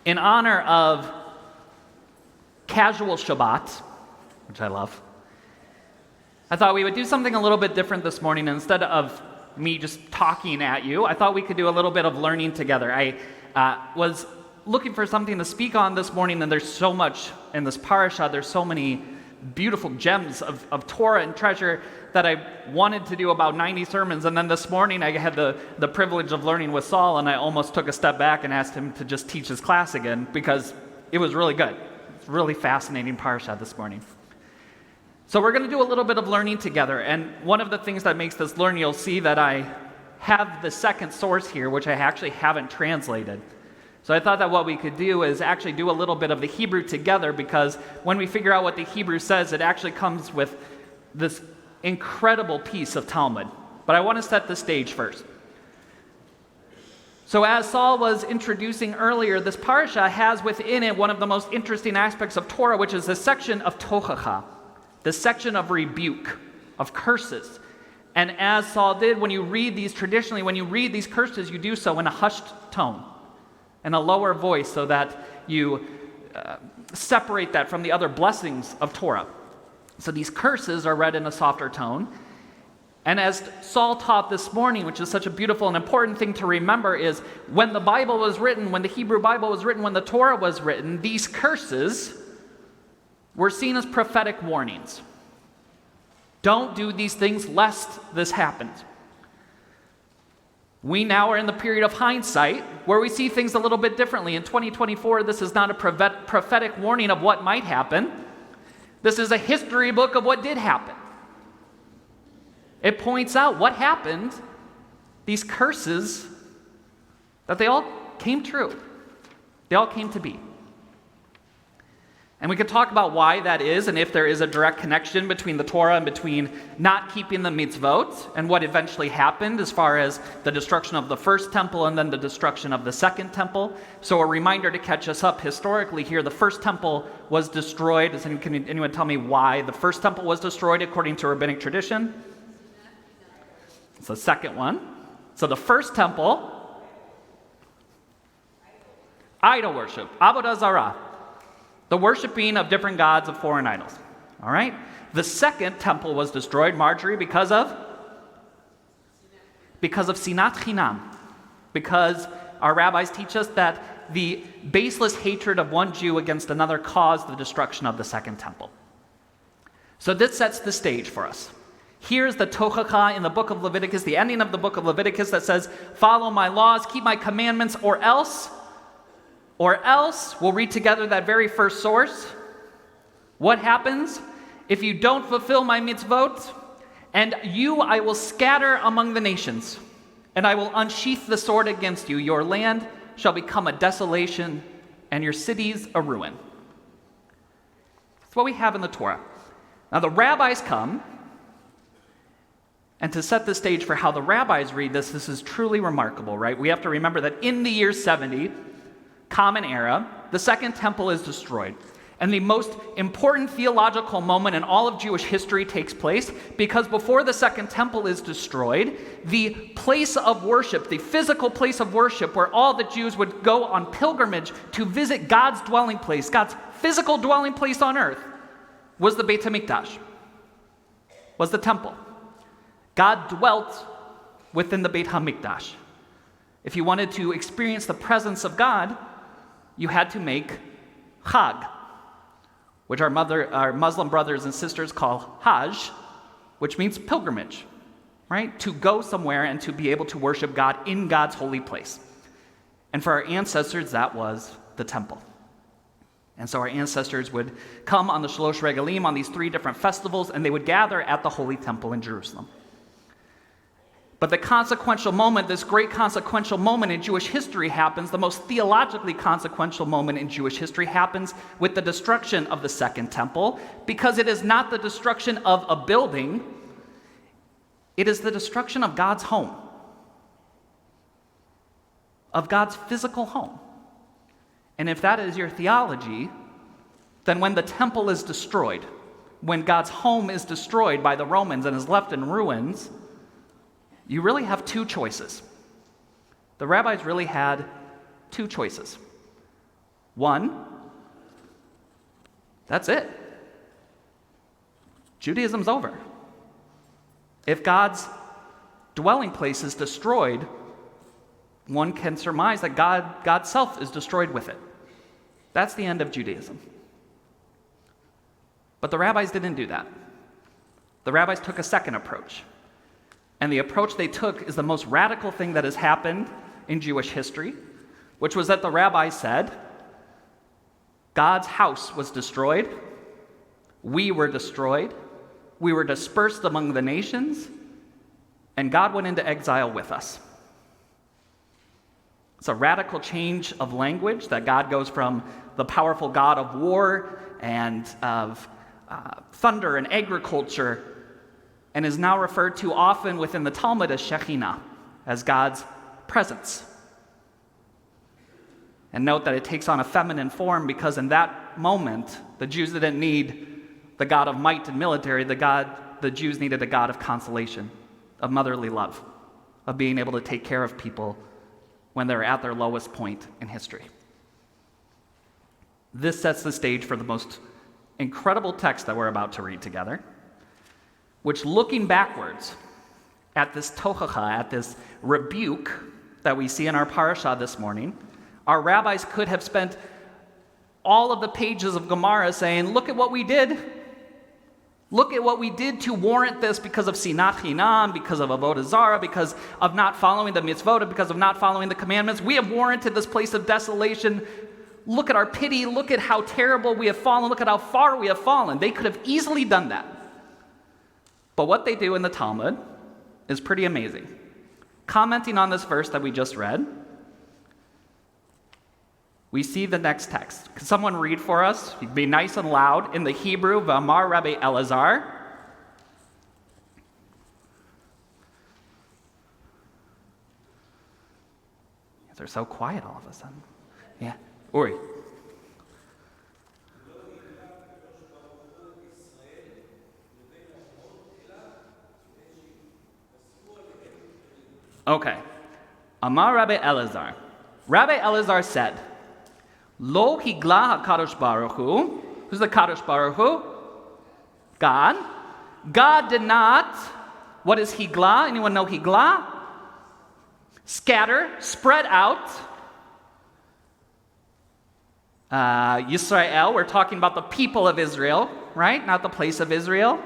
in honor of casual Shabbat, which I love, I thought we would do something a little bit different this morning. Instead of me just talking at you, I thought we could do a little bit of learning together. I was looking for something to speak on this morning, and there's so much in this parasha. There's so many beautiful gems of Torah and treasure that I wanted to do about 90 sermons. And then this morning I had the privilege of learning with Saul, and I almost took a step back and asked him to just teach his class again because it was really good. It's really fascinating parasha this morning. So we're going to do a little bit of learning together. And one of the things that makes this learn, you'll see that I have the second source here, which I actually haven't translated. So I thought that what we could do is actually do a little bit of the Hebrew together, because when we figure out what the Hebrew says, it actually comes with this incredible piece of Talmud. But I want to set the stage first. So as Saul was introducing earlier, this parasha has within it one of the most interesting aspects of Torah, which is the section of tochacha, the section of rebuke, of curses. And as Saul did, when you read these traditionally, when you read these curses, you do so in a hushed tone, in a lower voice, so that you separate that from the other blessings of Torah. So these curses are read in a softer tone. And as Saul taught this morning, which is such a beautiful and important thing to remember, is when the Bible was written, when the Hebrew Bible was written, when the Torah was written, these curses were seen as prophetic warnings. Don't do these things lest this happens. We now are in the period of hindsight where we see things a little bit differently. In 2024, this is not a prophetic warning of what might happen. This is a history book of what did happen. It points out what happened, these curses, that they all came true. They all came to be. And we could talk about why that is, and if there is a direct connection between the Torah and between not keeping the mitzvot and what eventually happened as far as the destruction of the first temple and then the destruction of the second temple. So a reminder to catch us up historically here, the first temple was destroyed. Can anyone tell me why the first temple was destroyed according to rabbinic tradition? It's the second one. So the first temple, idol worship, avodah zarah. The worshiping of different gods of foreign idols. All right? The second temple was destroyed, Marjorie, because of sinat chinam. Because our rabbis teach us that the baseless hatred of one Jew against another caused the destruction of the second temple. So this sets the stage for us. Here's the tochacha in the book of Leviticus, the ending of the book of Leviticus that says, follow my laws, keep my commandments, or else, we'll read together that very first source. What happens if you don't fulfill my mitzvot? And you I will scatter among the nations, and I will unsheath the sword against you. Your land shall become a desolation, and your cities a ruin. That's what we have in the Torah. Now the rabbis come, and to set the stage for how the rabbis read this, this is truly remarkable, right? We have to remember that in the year 70, Common Era, the second temple is destroyed. And the most important theological moment in all of Jewish history takes place because before the second temple is destroyed, the place of worship, the physical place of worship where all the Jews would go on pilgrimage to visit God's dwelling place, God's physical dwelling place on earth, was the Beit HaMikdash, was the temple. God dwelt within the Beit HaMikdash. If you wanted to experience the presence of God, you had to make Chag, which our Muslim brothers and sisters call Hajj, which means pilgrimage, right? To go somewhere and to be able to worship God in God's holy place. And for our ancestors, that was the temple. And so our ancestors would come on the Shalosh Regalim, on these 3 different festivals, and they would gather at the holy temple in Jerusalem. But the consequential moment, this great consequential moment in Jewish history happens, the most theologically consequential moment in Jewish history happens with the destruction of the second temple, because it is not the destruction of a building, it is the destruction of God's home, of God's physical home. And if that is your theology, then when the temple is destroyed, when God's home is destroyed by the Romans and is left in ruins, you really have 2 choices. The rabbis really had 2 choices. One, that's it. Judaism's over. If God's dwelling place is destroyed, one can surmise that God's self is destroyed with it. That's the end of Judaism. But the rabbis didn't do that. The rabbis took a second approach. And the approach they took is the most radical thing that has happened in Jewish history, which was that the rabbis said, God's house was destroyed, we were destroyed, we were dispersed among the nations, and God went into exile with us. It's a radical change of language that God goes from the powerful God of war and of thunder and agriculture, and is now referred to often within the Talmud as Shekhinah, as God's presence. And note that it takes on a feminine form because in that moment, the Jews didn't need the God of might and military. The Jews needed a God of consolation, of motherly love, of being able to take care of people when they're at their lowest point in history. This sets the stage for the most incredible text that we're about to read together, which, looking backwards at this tochacha, at this rebuke that we see in our parasha this morning, our rabbis could have spent all of the pages of Gemara saying, look at what we did. Look at what we did to warrant this because of sinat chinam, because of avodah zarah, because of not following the mitzvot, because of not following the commandments. We have warranted this place of desolation. Look at our pity. Look at how terrible we have fallen. Look at how far we have fallen. They could have easily done that. But what they do in the Talmud is pretty amazing. Commenting on this verse that we just read, we see the next text. Could someone read for us? Be nice and loud in the Hebrew, V'amar Rabbi Elazar. They're so quiet all of a sudden. Yeah, Uri. Okay. Amar Rabbi Elazar. Rabbi Elazar said, Lo higla HaKadosh Baruch Hu. Who's the Kadosh Baruch Hu? God. God did not. What is higla? Anyone know higla? Scatter, spread out. Yisrael, we're talking about the people of Israel, right? Not the place of Israel.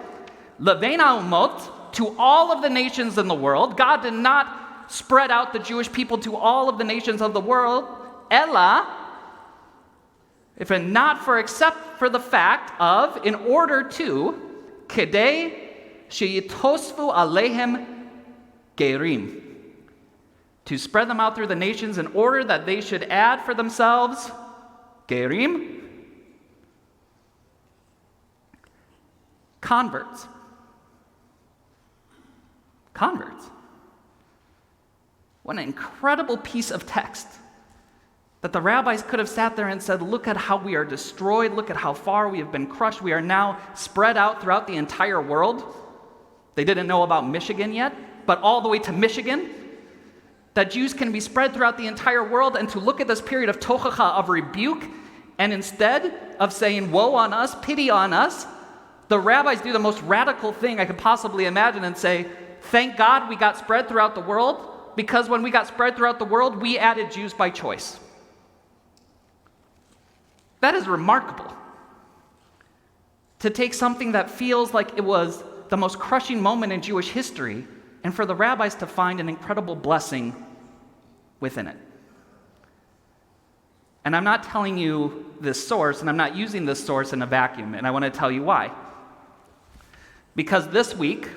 Levein ha'umot, to all of the nations in the world. God did not spread out the Jewish people to all of the nations of the world. Ella, if and not for, except for the fact of, in order to, kedei sheyitosfu alehem gerim, to spread them out through the nations in order that they should add for themselves gerim, converts. Converts. What an incredible piece of text that the rabbis could have sat there and said, look at how we are destroyed, look at how far we have been crushed, we are now spread out throughout the entire world. They didn't know about Michigan yet, but all the way to Michigan, that Jews can be spread throughout the entire world, and to look at this period of tochacha, of rebuke, and instead of saying, woe on us, pity on us, the rabbis do the most radical thing I could possibly imagine and say, thank God we got spread throughout the world, because when we got spread throughout the world, we added Jews by choice. That is remarkable. To take something that feels like it was the most crushing moment in Jewish history, and for the rabbis to find an incredible blessing within it. And I'm not telling you this source, and I'm not using this source in a vacuum, and I want to tell you why. Because this week,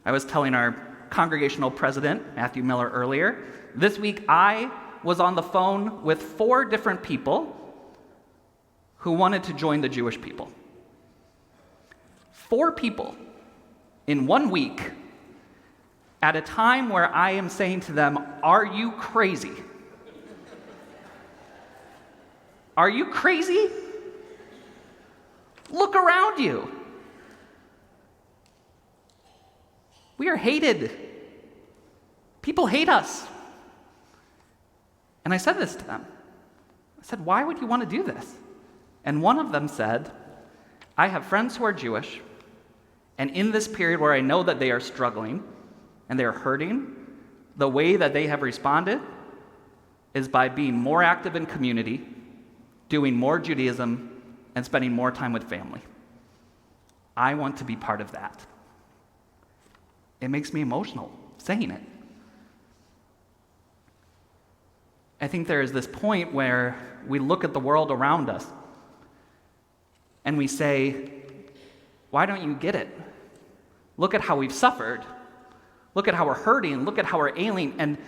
I was telling our congregational president, Matthew Miller, earlier, this week I was on the phone with 4 different people who wanted to join the Jewish people. 4 people in 1 week at a time where I am saying to them, are you crazy? Are you crazy? Look around you. We are hated. People hate us. And I said this to them. I said, why would you want to do this? And one of them said, I have friends who are Jewish, and in this period where I know that they are struggling and they are hurting, the way that they have responded is by being more active in community, doing more Judaism, and spending more time with family. I want to be part of that. It makes me emotional saying it. I think there is this point where we look at the world around us and we say, why don't you get it? Look at how we've suffered. Look at how we're hurting. Look at how we're ailing. And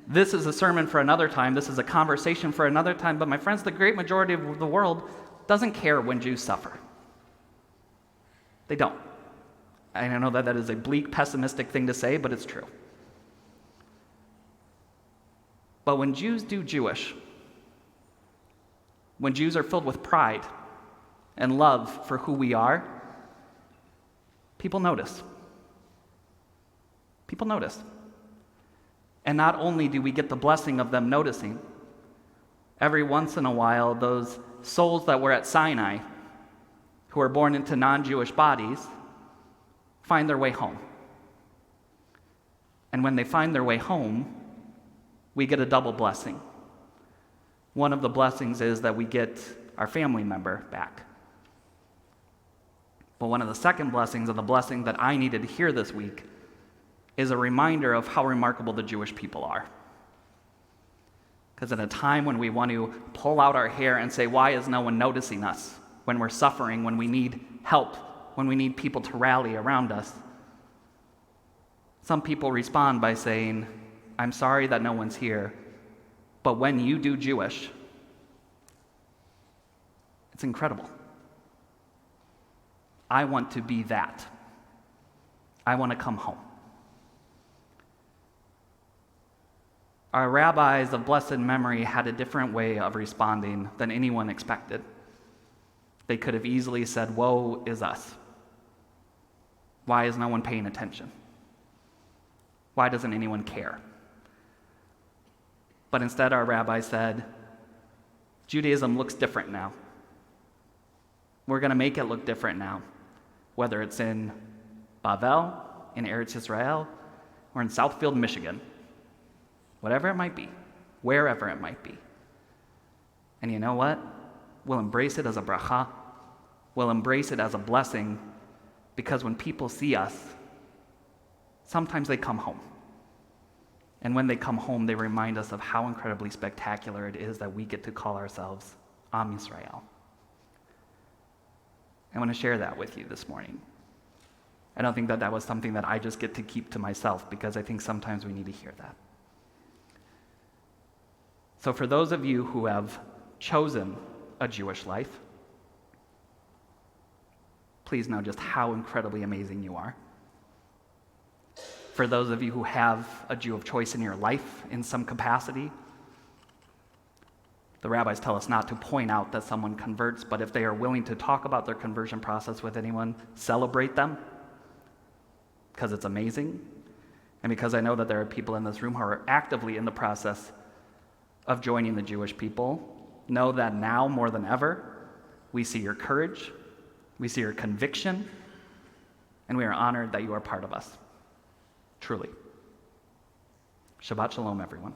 this is a sermon for another time. This is a conversation for another time. But my friends, the great majority of the world doesn't care when Jews suffer. They don't. I know that is a bleak, pessimistic thing to say, but it's true. But when Jews do Jewish, when Jews are filled with pride and love for who we are, people notice. People notice. And not only do we get the blessing of them noticing, every once in a while, those souls that were at Sinai, who are born into non-Jewish bodies, find their way home. And when they find their way home, we get a double blessing. One of the blessings is that we get our family member back. But one of the second blessings, and the blessing that I needed to hear this week, is a reminder of how remarkable the Jewish people are. Because at a time when we want to pull out our hair and say, why is no one noticing us? When we're suffering, when we need help, when we need people to rally around us, some people respond by saying, I'm sorry that no one's here, but when you do Jewish, it's incredible. I want to be that. I want to come home. Our rabbis of blessed memory had a different way of responding than anyone expected. They could have easily said, woe is us. Why is no one paying attention? Why doesn't anyone care? But instead, our rabbi said, Judaism looks different now. We're going to make it look different now, whether it's in Bavel, in Eretz Yisrael, or in Southfield, Michigan. Whatever it might be, wherever it might be. And you know what? We'll embrace it as a bracha. We'll embrace it as a blessing, because when people see us, sometimes they come home. And when they come home, they remind us of how incredibly spectacular it is that we get to call ourselves Am Yisrael. I want to share that with you this morning. I don't think that was something that I just get to keep to myself, because I think sometimes we need to hear that. So for those of you who have chosen a Jewish life, please know just how incredibly amazing you are. For those of you who have a Jew of choice in your life in some capacity, the rabbis tell us not to point out that someone converts, but if they are willing to talk about their conversion process with anyone, celebrate them, because it's amazing. And because I know that there are people in this room who are actively in the process of joining the Jewish people, know that now more than ever, we see your courage, we see your conviction, and we are honored that you are part of us. Truly. Shabbat shalom, everyone.